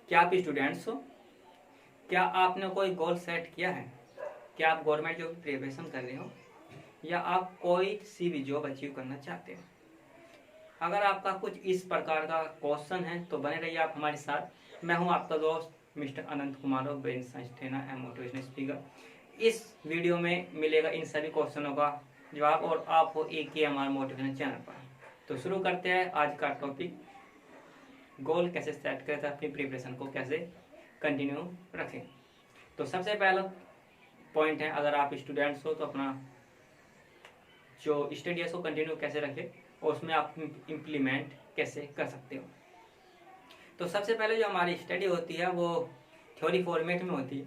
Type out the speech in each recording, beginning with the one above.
क्या आप स्टूडेंट्स हो? क्या आपने कोई गोल सेट किया है? क्या आप गवर्नमेंट जॉब की प्रिपरेशन कर रहे हो या आप कोई सी भी जॉब अचीव करना चाहते हो? अगर आपका कुछ इस प्रकार का क्वेश्चन है तो बने रहिए आप हमारे साथ। मैं हूं आपका दोस्त मिस्टर अनंत कुमार और brain science trainer and motivational speaker. इस वीडियो में मिलेगा इन सभी क्वेश्चनों का जवाब और आप हो एक ही हमारे मोटिवेशनल चैनल पर। तो शुरू करते हैं आज का टॉपिक, गोल कैसे सेट करें, अपनी प्रिपरेशन को कैसे कंटिन्यू रखें। तो सबसे पहला पॉइंट है, अगर आप स्टूडेंट्स हो तो अपना जो स्टडी है उसको कंटिन्यू कैसे रखें और उसमें आप इम्प्लीमेंट कैसे कर सकते हो। तो सबसे पहले जो हमारी स्टडी होती है वो थ्योरी फॉर्मेट में होती है,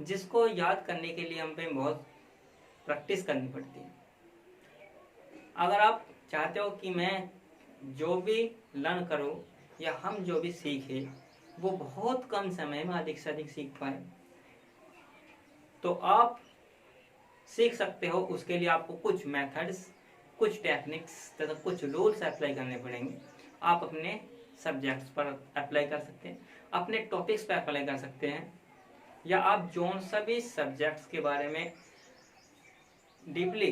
जिसको याद करने के लिए हम पे बहुत प्रैक्टिस करनी पड़ती है। अगर आप चाहते हो कि मैं जो भी लर्न करूं या हम जो भी सीखे वो बहुत कम समय में अधिक से अधिक सीख पाए, तो आप सीख सकते हो। उसके लिए आपको कुछ मेथड्स, कुछ टेक्निक्स तथा कुछ रूल्स अप्लाई करने पड़ेंगे। आप अपने सब्जेक्ट्स पर अप्लाई कर सकते हैं, अपने टॉपिक्स पर अप्लाई कर सकते हैं, या आप जो सभी सब्जेक्ट्स के बारे में डीपली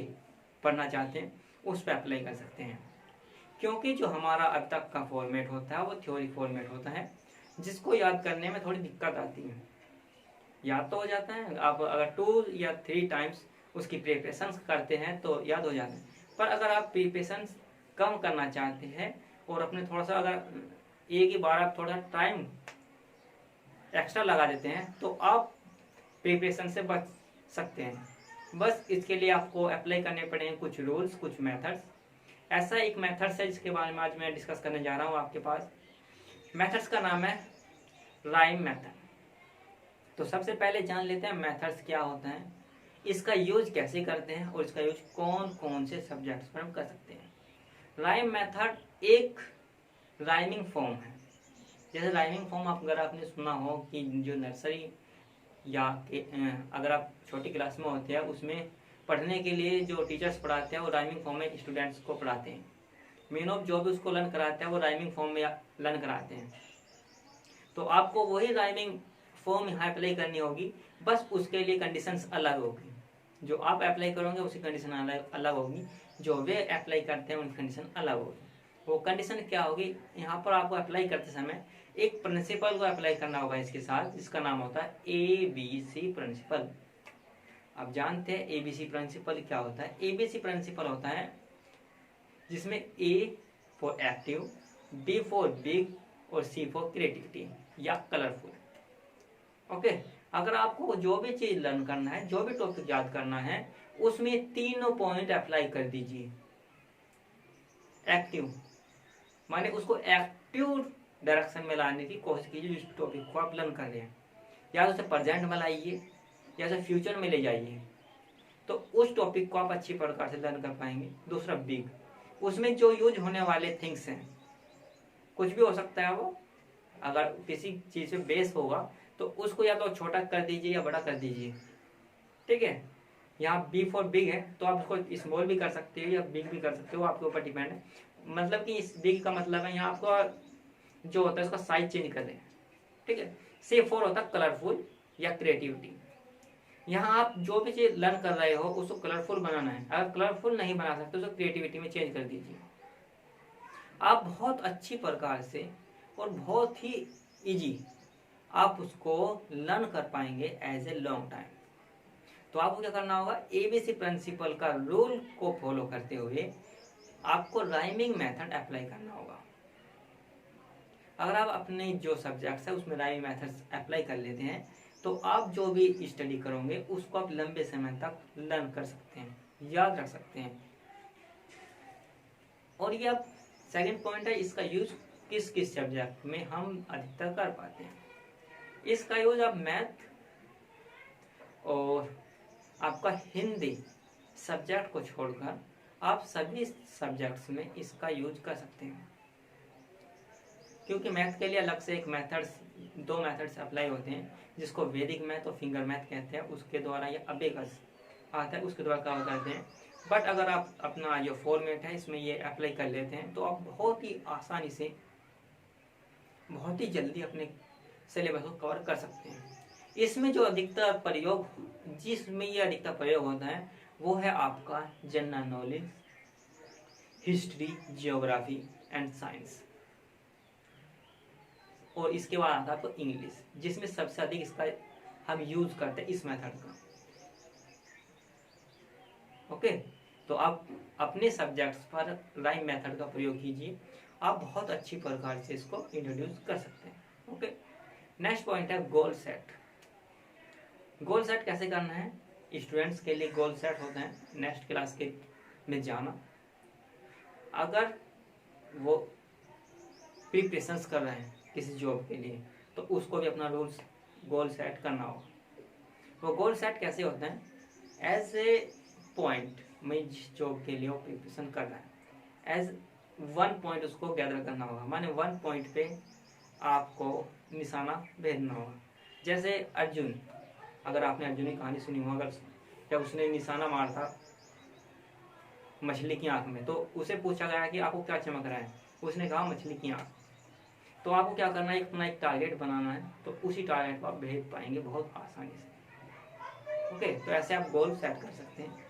पढ़ना चाहते हैं उस पर अप्लाई कर सकते हैं। क्योंकि जो हमारा अब तक का फॉर्मेट होता है वो थ्योरी फॉर्मेट होता है, जिसको याद करने में थोड़ी दिक्कत आती है। याद तो हो जाता है, आप अगर 2 या 3 टाइम्स उसकी प्रिपरेशन करते हैं तो याद हो जाता है। पर अगर आप प्रिपरेशन कम करना चाहते हैं और अपने थोड़ा सा अगर एक ही बार आप थोड़ा टाइम एक्स्ट्रा लगा देते हैं तो आप प्रिपरेशन से बच सकते हैं। बस इसके लिए आपको अप्लाई करने पड़ेंगे कुछ रूल्स, कुछ मेथड्स। ऐसा एक मेथड्स है जिसके बारे में आज मैं डिस्कस करने जा रहा हूँ आपके पास। मेथड्स का नाम है राइम मेथड। तो सबसे पहले जान लेते हैं मेथड्स क्या होता है, इसका यूज कैसे करते हैं और इसका यूज कौन कौन से सब्जेक्ट्स पर हम कर सकते हैं। राइम मेथड एक राइमिंग फॉर्म है। जैसे राइमिंग फॉर्म अगर आपने सुना हो कि जो नर्सरी या अगर आप छोटी क्लास में होते हैं उसमें पढ़ने के लिए जो टीचर्स पढ़ाते हैं वो राइमिंग फॉर्म में स्टूडेंट्स को पढ़ाते हैं। मीन ऑफ जो भी उसको लर्न कराते हैं वो राइमिंग फॉर्म में लर्न कराते हैं। तो आपको वही राइमिंग फॉर्म यहाँ अप्लाई करनी होगी, बस उसके लिए कंडीशंस अलग होगी। जो आप अप्लाई करोगे उसकी कंडीशन अलग होगी, जो वे अप्लाई करते हैं उनकी कंडीशन अलग होगी। वो कंडीशन क्या होगी, यहाँ पर आपको अप्लाई करते समय एक प्रिंसिपल को अप्लाई करना होगा इसके साथ, जिसका नाम होता है ABC प्रिंसिपल। आप जानते हैं ABC प्रिंसिपल क्या होता है। ABC प्रिंसिपल होता है जिसमें A for active, B for big और C फॉर क्रिएटिविटी या कलरफुल। ओके, अगर आपको जो भी चीज लर्न करना है, जो भी टॉपिक याद करना है, उसमें तीनों पॉइंट अप्लाई कर दीजिए। एक्टिव माने उसको एक्टिव डायरेक्शन में लाने की कोशिश कीजिए जिस टॉपिक को आप लर्न कर रहे हैं। या तो उसे प्रेजेंट में लाइए या उसे फ्यूचर में ले जाइए, तो उस टॉपिक को आप अच्छी प्रकार से लर्न कर पाएंगे। दूसरा बिग, उसमें जो यूज होने वाले थिंग्स हैं, कुछ भी हो सकता है वो, अगर किसी चीज पे बेस होगा तो उसको या तो छोटा कर दीजिए या बड़ा कर दीजिए। ठीक है, यहाँ बी फॉर बिग है तो आप उसको स्मॉल भी कर सकते हो या बिग भी कर सकते हो, आपके ऊपर डिपेंड है। मतलब कि इस बिग का मतलब है यहाँ आपको जो होता है उसका साइज चेंज कर दें। ठीक है, सी फॉर होता है कलरफुल या क्रिएटिविटी। यहाँ आप जो भी चीज लर्न कर रहे हो उसको कलरफुल बनाना है। अगर कलरफुल नहीं बना सकते तो क्रिएटिविटी में चेंज कर दीजिए। आप बहुत अच्छी प्रकार से और बहुत ही इजी आप उसको लर्न कर पाएंगे एज ए लॉन्ग टाइम। तो आपको क्या करना होगा, ABC प्रिंसिपल का रूल को फॉलो करते हुए आपको राइमिंग मेथड अप्लाई करना होगा। अगर आप अपने जो सब्जेक्ट्स है उसमें राइमिंग मेथड्स अप्लाई कर लेते हैं तो आप जो भी स्टडी करोगे उसको आप लंबे समय तक लर्न कर सकते हैं, याद रख सकते हैं। और ये आप सेकंड पॉइंट है, इसका यूज किस किस सब्जेक्ट में हम अधिकतर कर पाते हैं। इसका यूज आप मैथ और आपका हिंदी सब्जेक्ट को छोड़कर आप सभी सब्जेक्ट्स में इसका यूज कर सकते हैं। क्योंकि मैथ के लिए अलग से एक मेथड्स, 2 मेथड्स अप्लाई होते हैं, जिसको वैदिक मैथ और फिंगर मैथ कहते हैं। उसके द्वारा ये अबेकस आता है, उसके द्वारा काम करते हैं। बट अगर आप अपना जो फॉर्मेट है इसमें ये अप्लाई कर लेते हैं तो आप बहुत ही बहुत ही जल्दी अपने सिलेबस को कवर कर सकते हैं। इसमें जो अधिकतर प्रयोग, जिसमें ये अधिकतर प्रयोग होता है वो है आपका general knowledge, history, geography and science, और इसके बाद आता है आपको इंग्लिश, जिसमें सबसे अधिक इसका हम यूज करते हैं इस मेथड का। ओके, तो आप अपने सब्जेक्ट्स पर राइम मेथड का प्रयोग कीजिए, आप बहुत अच्छी प्रकार से इसको इंट्रोड्यूस कर सकते हैं। ओके, नेक्स्ट पॉइंट है गोल सेट। गोल सेट कैसे करना है? स्टूडेंट्स के लिए गोल सेट होते हैं नेक्स्ट क्लास के में जाना। अगर वो प्रिपरेशंस कर रहे हैं किसी जॉब के लिए तो उसको भी अपना रूल्स गोल सेट करना होगा। वो गोल सेट कैसे होते हैं? एज ए पॉइंट, मैं जिस जॉब के लिए वो प्रिपरेशन कर रहा है, एज वन पॉइंट उसको गैदर करना होगा, माने वन पॉइंट पे आपको निशाना भेजना होगा। जैसे अर्जुन, अगर आपने अर्जुन की कहानी सुनी हो, अगर जब उसने निशाना मारा था मछली की आंख में, तो उसे पूछा गया कि आपको क्या चमक रहा है, उसने कहा मछली की आंख। तो आपको क्या करना है, अपना एक टारगेट बनाना है, तो उसी टारगेट को आप भेज पाएंगे बहुत आसानी से। ओके, तो ऐसे आप गोल सेट कर सकते हैं।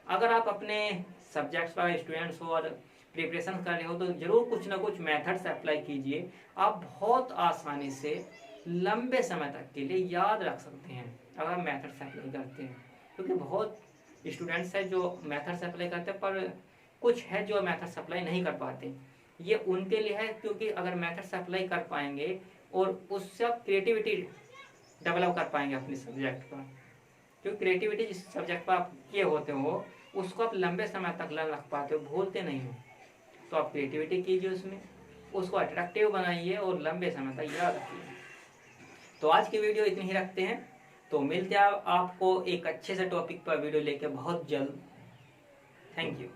अगर आप अपने सब्जेक्ट्स पर स्टूडेंट्स हो और प्रिपरेशन कर रहे हो तो जरूर कुछ ना कुछ मेथड्स अप्लाई कीजिए, आप बहुत आसानी से लंबे समय तक के लिए याद रख सकते हैं अगर मेथड्स अप्लाई करते हैं। क्योंकि बहुत स्टूडेंट्स हैं जो मेथड्स अप्लाई करते हैं, पर कुछ है जो मेथड्स अप्लाई नहीं कर पाते। ये उनके लिए है, क्योंकि अगर मेथड्स अप्लाई कर पाएंगे और उससे आप क्रिएटिविटी डेवलप कर पाएंगे अपने सब्जेक्ट पर, क्योंकि क्रिएटिविटी जिस सब्जेक्ट पर आप किए होते हो उसको आप लंबे समय तक रख पाते हो, भूलते नहीं हो। तो आप क्रिएटिविटी कीजिए उसमें, उसको अट्रैक्टिव बनाइए और लंबे समय तक याद रखिए। तो आज की वीडियो इतनी ही रखते हैं, तो मिलते हैं आपको एक अच्छे से टॉपिक पर वीडियो लेके बहुत जल्द। Thank you.